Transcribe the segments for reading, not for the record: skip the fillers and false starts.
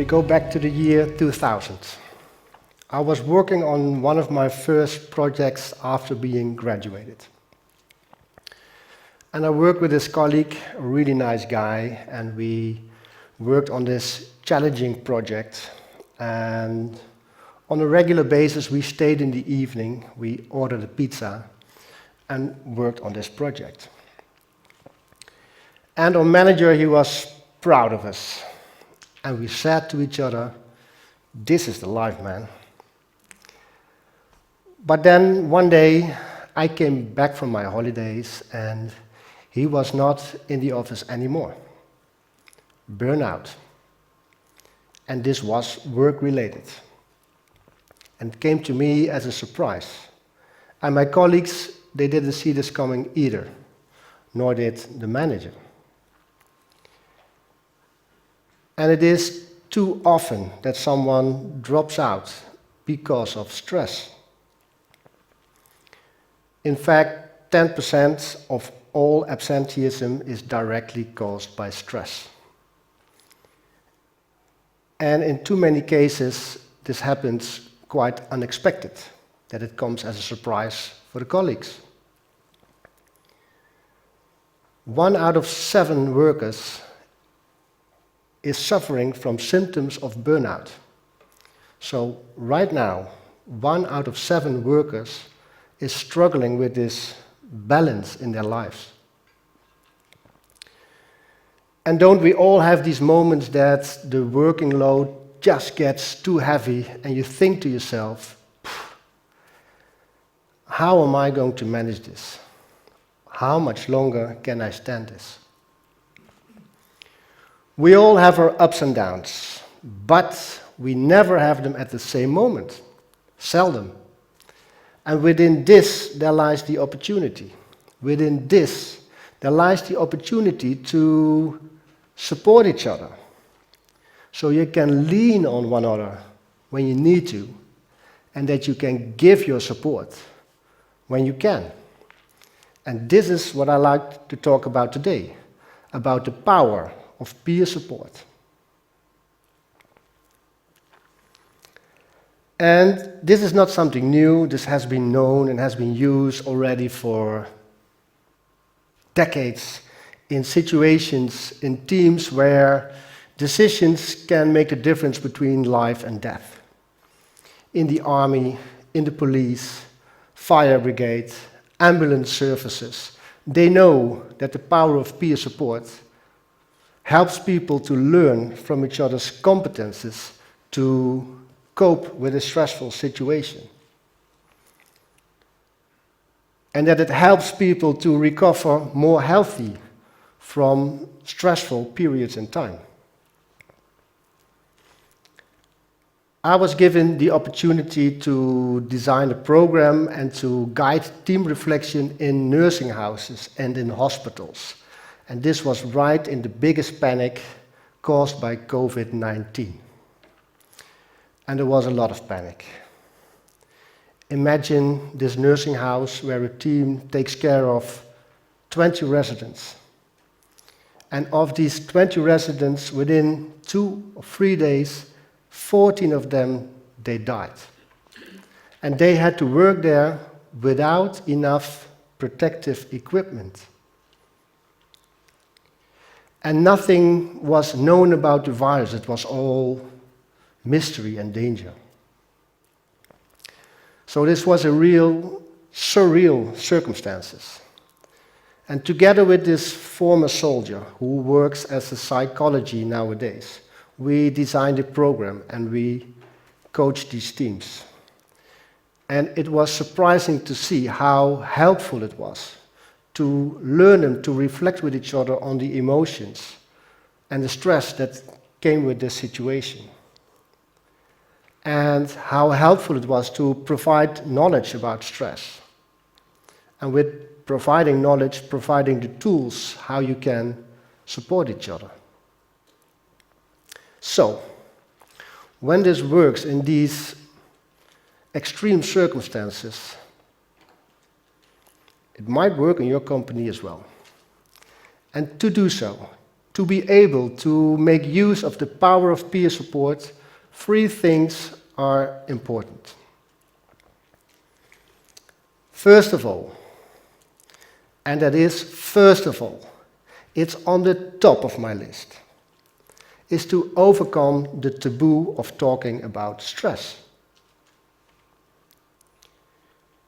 we go back to the year 2000. I was working on one of my first projects after being graduated. And I worked with this colleague, a really nice guy, and we worked on this challenging project. And on a regular basis, we stayed in the evening, we ordered a pizza, and worked on this project. And our manager, he was proud of us. And we said to each other, "This is the life, man." But then one day, I came back from my holidays, and he was not in the office anymore. Burnout. And this was work-related. And came to me as a surprise. And my colleagues, they didn't see this coming either, nor did the manager. And it is too often that someone drops out because of stress. In fact, 10% of all absenteeism is directly caused by stress. And in too many cases, this happens quite unexpected, that it comes as a surprise for the colleagues. 1 out of 7 workers is suffering from symptoms of burnout. So right now, 1 out of 7 workers is struggling with this balance in their lives. And don't we all have these moments that the working load just gets too heavy and you think to yourself, how am I going to manage this? How much longer can I stand this? We all have our ups and downs, but we never have them at the same moment. Seldom. And within this, there lies the opportunity. Within this, there lies the opportunity to support each other. So you can lean on one another when you need to, and that you can give your support when you can. And this is what I like to talk about today, about the power of peer support. And this is not something new. This has been known and has been used already for decades in situations, in teams where decisions can make the difference between life and death. In the army, in the police, fire brigade, ambulance services, they know that the power of peer support helps people to learn from each other's competences to cope with a stressful situation. And that it helps people to recover more healthy from stressful periods in time. I was given the opportunity to design a program and to guide team reflection in nursing houses and in hospitals. And this was right in the biggest panic caused by COVID-19. And there was a lot of panic. Imagine this nursing house where a team takes care of 20 residents. And of these 20 residents, within 2 or 3 days, 14 of them, they died. And they had to work there without enough protective equipment. And nothing was known about the virus. It was all mystery and danger. So this was a real surreal circumstances. And together with this former soldier who works as a psychology nowadays, we designed a program and we coached these teams. And it was surprising to see how helpful it was to learn them to reflect with each other on the emotions and the stress that came with this situation. And how helpful it was to provide knowledge about stress. And with providing knowledge, providing the tools how you can support each other. So, when this works in these extreme circumstances, it might work in your company as well. And to do so, to be able to make use of the power of peer support, 3 things are important. First of all, and that is first of all, it's on the top of my list, is to overcome the taboo of talking about stress.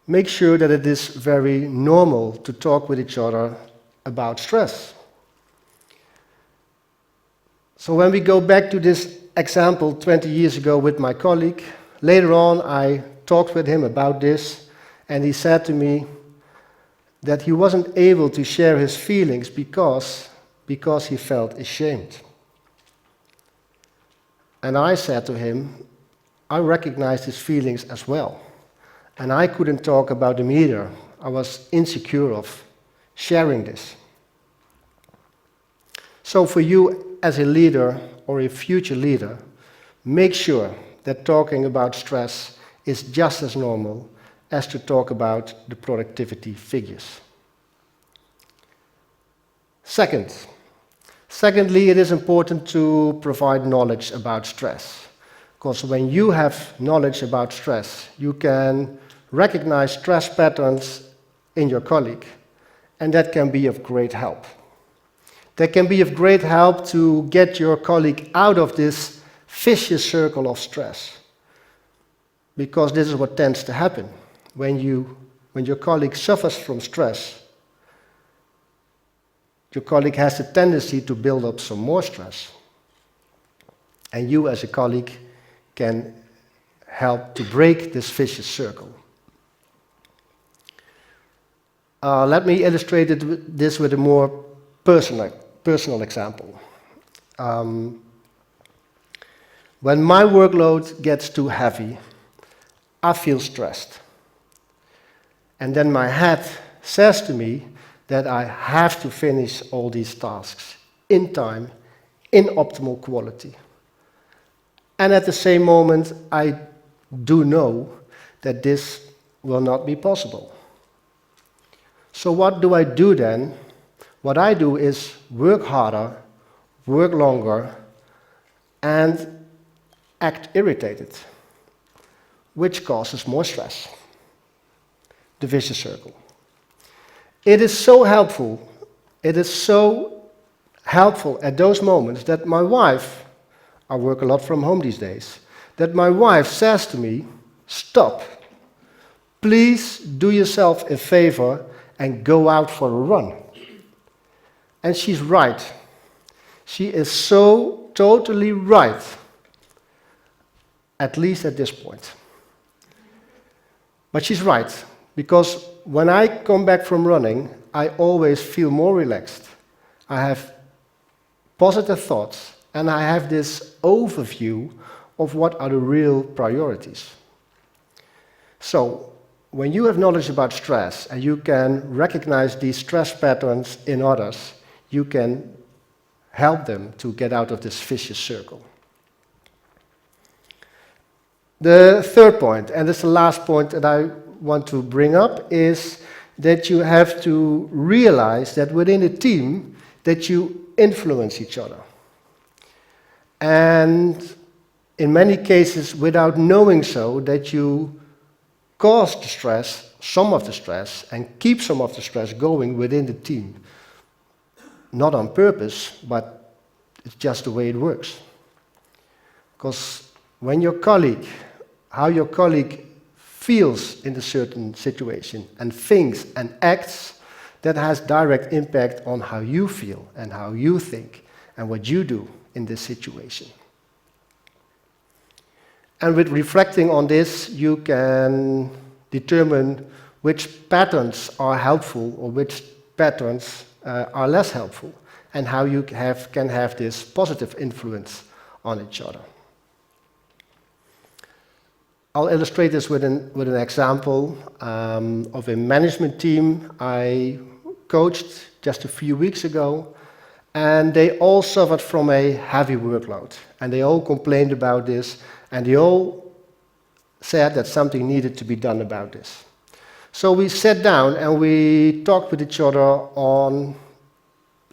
Make sure that it is very normal to talk with each other about stress. So when we go back to this example 20 years ago with my colleague, later on I talked with him about this, and he said to me that he wasn't able to share his feelings because he felt ashamed. And I said to him, I recognized his feelings as well. And I couldn't talk about them either. I was insecure of sharing this. So for you as a leader or a future leader, make sure that talking about stress is just as normal as to talk about the productivity figures. Secondly, it is important to provide knowledge about stress. Because when you have knowledge about stress, you can recognize stress patterns in your colleague, and that can be of great help. That can be of great help to get your colleague out of this vicious circle of stress. Because this is what tends to happen. When your colleague suffers from stress, your colleague has a tendency to build up some more stress. And you as a colleague can help to break this vicious circle. Let me illustrate this with a more personal example. When my workload gets too heavy, I feel stressed. And then my head says to me that I have to finish all these tasks in time, in optimal quality. And at the same moment, I do know that this will not be possible. So what do I do then? What I do is work harder, work longer, and act irritated, which causes more stress. The vicious circle. It is so helpful at those moments that my wife, I work a lot from home these days, that my wife says to me, stop, please do yourself a favor and go out for a run. And she's right. She is so totally right, at least at this point. But she's right, because when I come back from running, I always feel more relaxed. I have positive thoughts, and I have this overview of what are the real priorities. So, when you have knowledge about stress and you can recognize these stress patterns in others, you can help them to get out of this vicious circle. The third point, and it's the last point that I want to bring up, is that you have to realize that within a team that you influence each other. And in many cases, without knowing so, that you cause the stress, some of the stress, and keep some of the stress going within the team. Not on purpose, but it's just the way it works. Because when how your colleague feels in a certain situation and thinks and acts, that has direct impact on how you feel and how you think and what you do in this situation. And with reflecting on this, you can determine which patterns are helpful or which patterns are less helpful, and how you can have this positive influence on each other. I'll illustrate this with an example of a management team I coached just a few weeks ago, and they all suffered from a heavy workload, and they all complained about this, and they all said that something needed to be done about this. So we sat down and we talked with each other on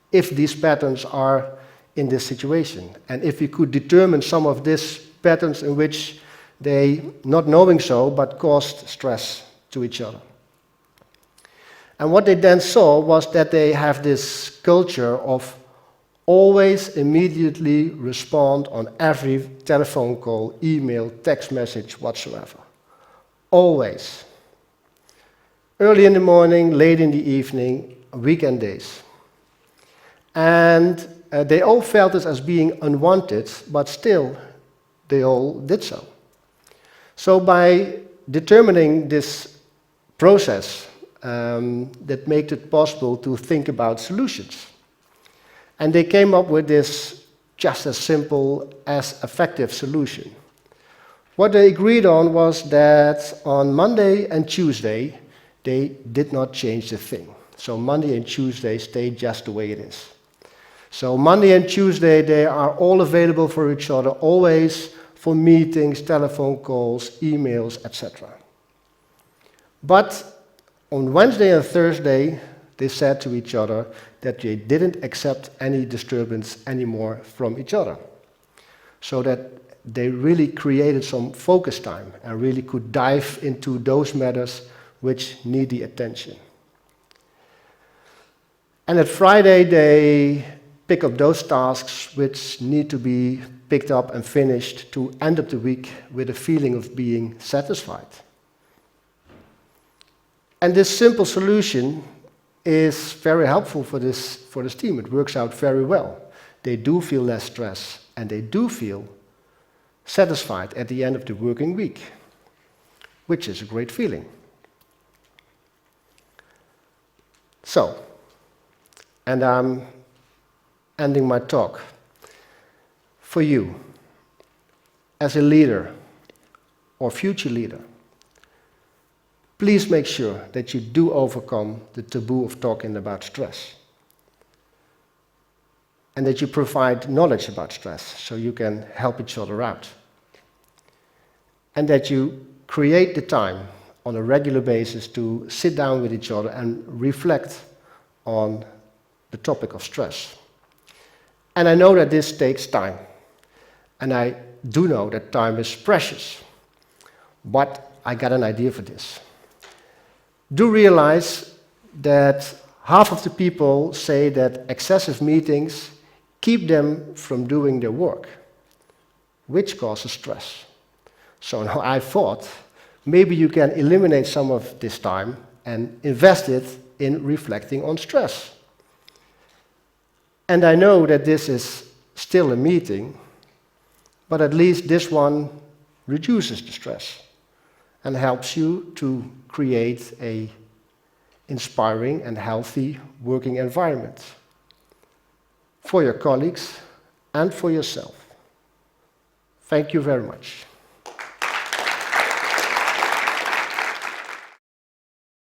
if these patterns are in this situation. And if we could determine some of these patterns in which they, not knowing so, but caused stress to each other. And what they then saw was that they have this culture of always immediately respond on every telephone call, email, text message, whatsoever. Always. Early in the morning, late in the evening, weekend days. And they all felt this as being unwanted, but still they all did so. So by determining this process, that made it possible to think about solutions. And they came up with this just as simple as effective solution. What they agreed on was that on Monday and Tuesday, they did not change the thing. So Monday and Tuesday stayed just the way it is. So Monday and Tuesday, they are all available for each other, always for meetings, telephone calls, emails, etc. But on Wednesday and Thursday, they said to each other that they didn't accept any disturbance anymore from each other. So that they really created some focus time and really could dive into those matters which need the attention. And at Friday, they pick up those tasks which need to be picked up and finished to end up the week with a feeling of being satisfied. And this simple solution is very helpful for this team. It works out very well. They do feel less stress, and they do feel satisfied at the end of the working week, which is a great feeling. So, and I'm ending my talk. For you, as a leader or future leader, please make sure that you do overcome the taboo of talking about stress. And that you provide knowledge about stress so you can help each other out. And that you create the time on a regular basis to sit down with each other and reflect on the topic of stress. And I know that this takes time. And I do know that time is precious. But I got an idea for this. Do realize that half of the people say that excessive meetings keep them from doing their work, which causes stress. So now I thought, maybe you can eliminate some of this time and invest it in reflecting on stress. And I know that this is still a meeting, but at least this one reduces the stress and helps you to create an inspiring and healthy working environment for your colleagues and for yourself. Thank you very much.